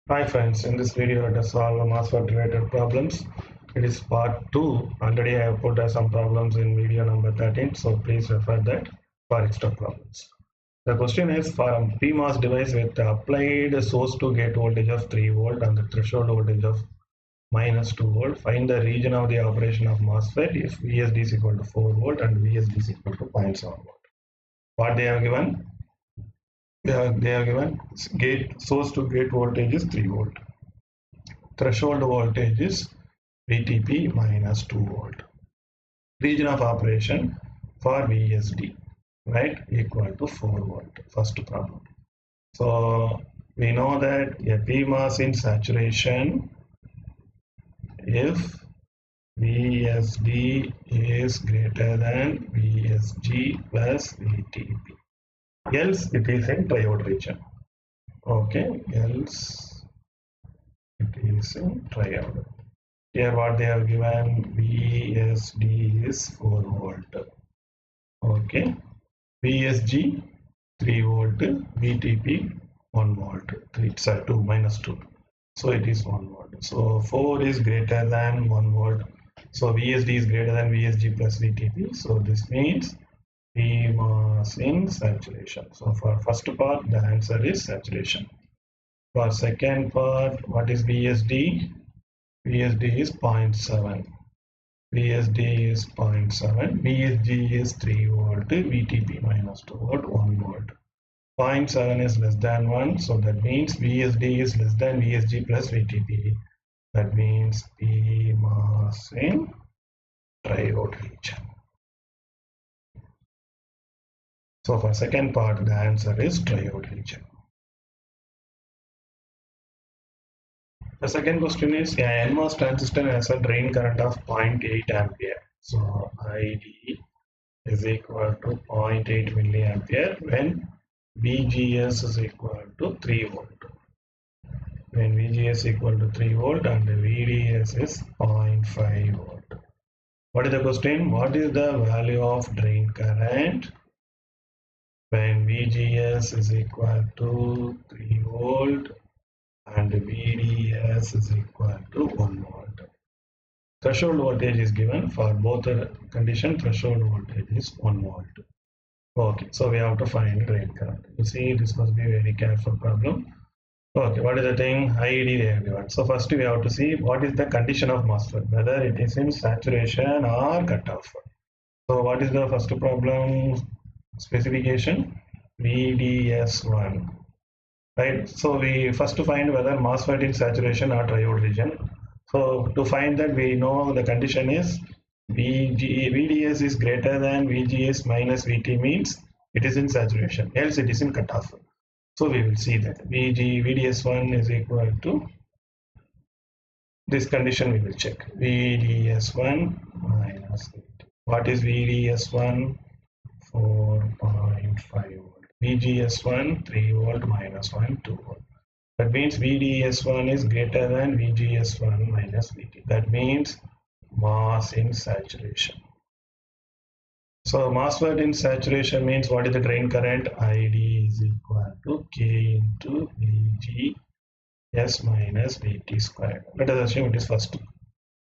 Hi friends, in this video let us solve MOSFET related problems. It is part 2. Already I have put some problems in video number 13, so please refer that for extra problems. The question is for a PMOS device with applied source to gate voltage of 3 volt and the threshold voltage of minus 2 volt. Find the region of the operation of MOSFET if VSD is equal to 4 volt and VSD is equal to 0.7 volt. What they have given? They are given gate source to gate voltage is 3 volt. Threshold voltage is VTP minus 2 volt. Region of operation for VSD, right, equal to 4 volt. First problem. So we know that a PMOS in saturation if VSD is greater than VSG plus VTP. Else it is in triode region. Okay, else it is in triode. Here what they have given, VSD is 4 volt. Okay, VSG 3 volt, VTP 1 volt. 2 minus 2. So it is 1 volt. So 4 is greater than 1 volt. So VSD is greater than VSG plus VTP. So this means PMOS in saturation. So for first part, the answer is saturation. For second part, what is VSD? VSD is 0.7. VSD is 0.7. VSG is 3 volt. VTP minus 2 volt, 1 volt. 0.7 is less than 1. So that means VSD is less than VSG plus VTP. That means PMOS in triode region. So for second part, the answer is triode region. The second question is, an NMOS transistor has a drain current of 0.8 ampere. So ID is equal to 0.8 milliampere when VGS is equal to 3 volt. When VGS equal to 3 volt and the VDS is 0.5 volt. What is the question? What is the value of drain current when VGS is equal to 3 volt and VDS is equal to 1 volt? Threshold voltage is given for both the condition. Threshold voltage is 1 volt. Okay, so we have to find drain current. You see, this must be a very careful problem. Okay, what is the thing? ID they have given. So first we have to see what is the condition of MOSFET, whether it is in saturation or cutoff. So what is the first problem specification? VDS1. Right. So we first to find whether MOSFET in saturation or triode region. So to find that, we know the condition is VDS is greater than VGS minus VT, means it is in saturation, else it is in cutoff. So we will see that VDS1 is equal to this condition. We will check VDS1 minus VT. What is VDS1? 4.5 volt. VGS1 3 volt minus 1 2 volt. That means VDS1 is greater than VGS1 minus VT. That means MOS in saturation. So MOSFET in saturation means what is the drain current? ID is equal to K into VGS minus VT squared. Let us assume it is first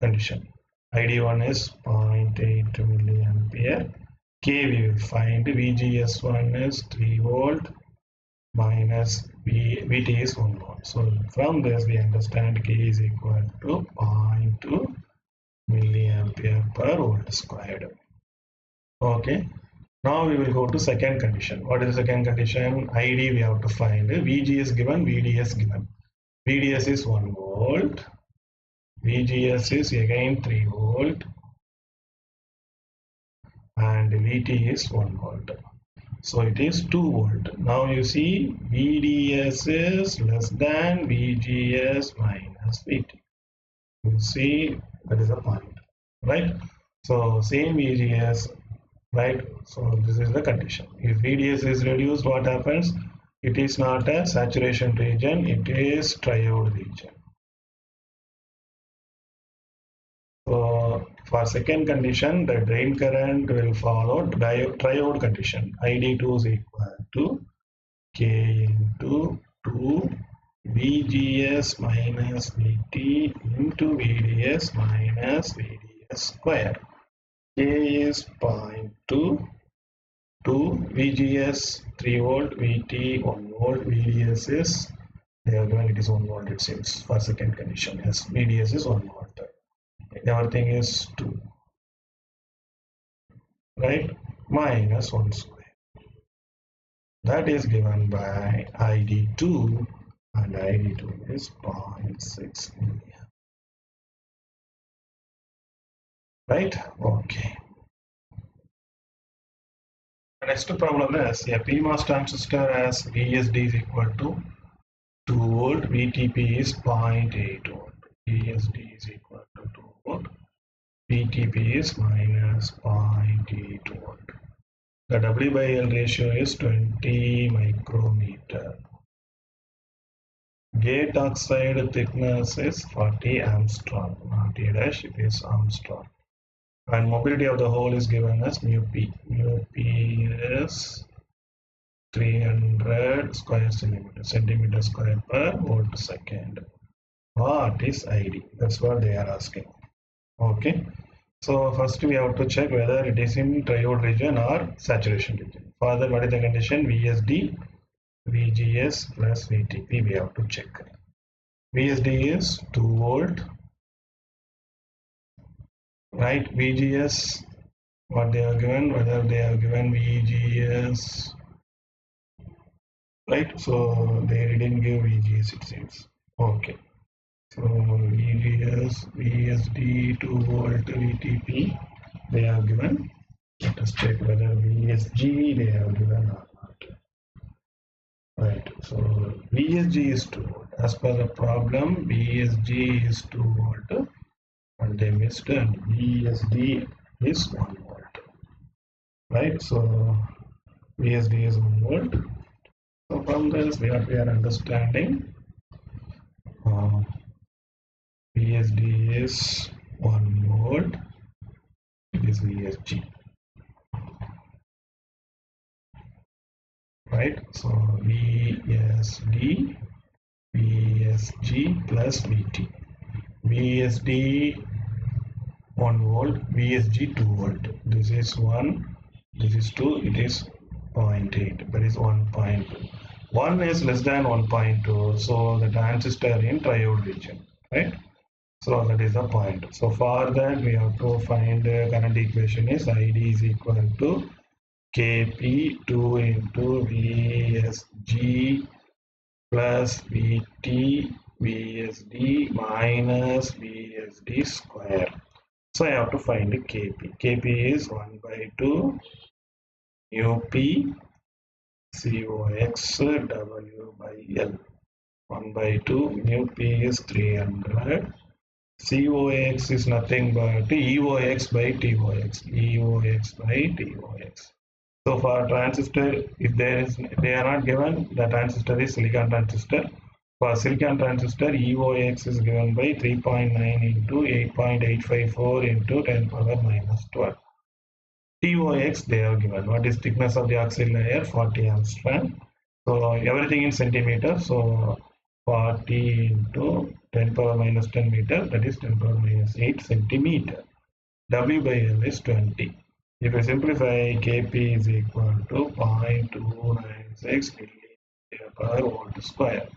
condition. ID1 is 0.8 milliampere. K we will find. VGS1 is 3 volt minus VT is 1 volt. So from this we understand K is equal to 0.2 milliampere per volt squared. Okay. Now we will go to second condition. What is the second condition? ID we have to find. VG is given, VDS given. VDS is 1 volt. VGS is again 3 volt. And VT is 1 volt. So it is 2 volt. Now you see VDS is less than VGS minus VT. You see that is the point, right? So same VGS, right? So this is the condition. If VDS is reduced, what happens? It is not a saturation region, it is triode region. So for second condition, the drain current will follow triode condition. ID2 is equal to K into 2 VGS minus VT into VDS minus VDS square. K is 0.2, VGS 3 volt, VT 1 volt, VDS is, they are given it is 1 volt it seems for second condition. Yes, VDS is 1 volt. Everything is 2, right? Minus 1 square. That is given by ID2, and ID2 is 0.6 milliamp. Right? Okay. The next problem is a PMOS transistor has VSD is equal to 2 volt, VTP is 0.8 volt. VSD is equal to 2 volt, VTP is minus 0.8 volt. The W by L ratio is 20 micrometer. Gate oxide thickness is 40 Armstrong, not A dash, it is Armstrong. And mobility of the hole is given as mu P. Mu P is 300 square centimeter square per volt second. What is ID? That's what they are asking. Okay. So first we have to check whether it is in triode region or saturation region. Further, what is the condition? VSD, VGS plus VTP we have to check. VSD is 2 volt, right? VGS, what they are given, whether they are given VGS, right? So they didn't give VGS it seems. Okay. So VGS, VSD, 2 volt, VTP, they are given. Let us check whether VSG they are given or not. Right, so VSG is 2 volt. As per the problem, VSG is 2 volt and they missed, and VSD is 1 volt. Right, so VSD is 1 volt. So from this we are understanding VSD is 1 volt, it is VSG. Right, so VSD, VSG plus VT. VSD 1 volt, VSG 2 volt. This is 1, this is 2, it is 0.8, that is 1.2. 1 is less than 1.2, so the transistor in triode region, right? So that is the point. So for that we have to find the current equation is ID is equal to Kp 2 into VSG plus VT VSD minus VSD square. So I have to find Kp. Kp is 1 by 2 mu P COX W by L. 1 by 2 mu P is 300. COX is nothing but EOX by TOX. EOX by TOX. So for transistor, if they are not given, the transistor is silicon transistor. For silicon transistor, EOX is given by 3.9 into 8.854 into 10 power minus 12. TOX they are given. What is thickness of the oxide layer? 40 Armstrong. So everything in centimeter. So 40 into 10 power minus 10 meter, that is 10 power minus 8 centimeter. W by L is 20. If I simplify, Kp is equal to 0.296 milliampere per volt square.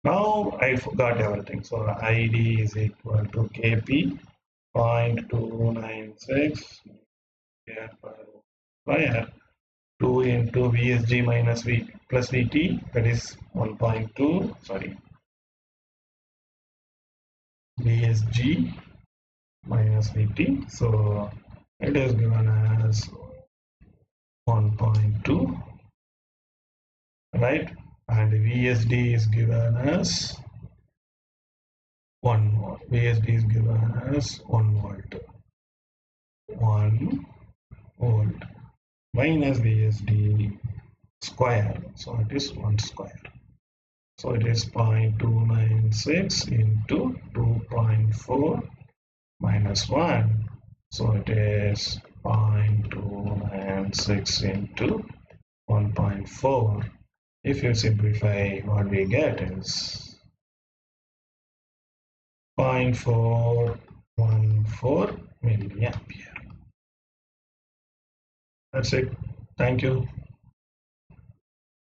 Now I got everything. So ID is equal to Kp 0.296 milliampere per volt square. 2 into VSG minus V plus VT, that is 1.2, sorry, VSG minus VT, so it is given as 1.2, right, and VSD is given as 1 volt. VSD is given as 1 volt. 1 volt minus VSD square, so it is 1 square. So it is 0.296 into 2.4 minus 1. So it is 0.296 into 1.4. If you simplify, what we get is 0.414 milliampere. That's it. Thank you.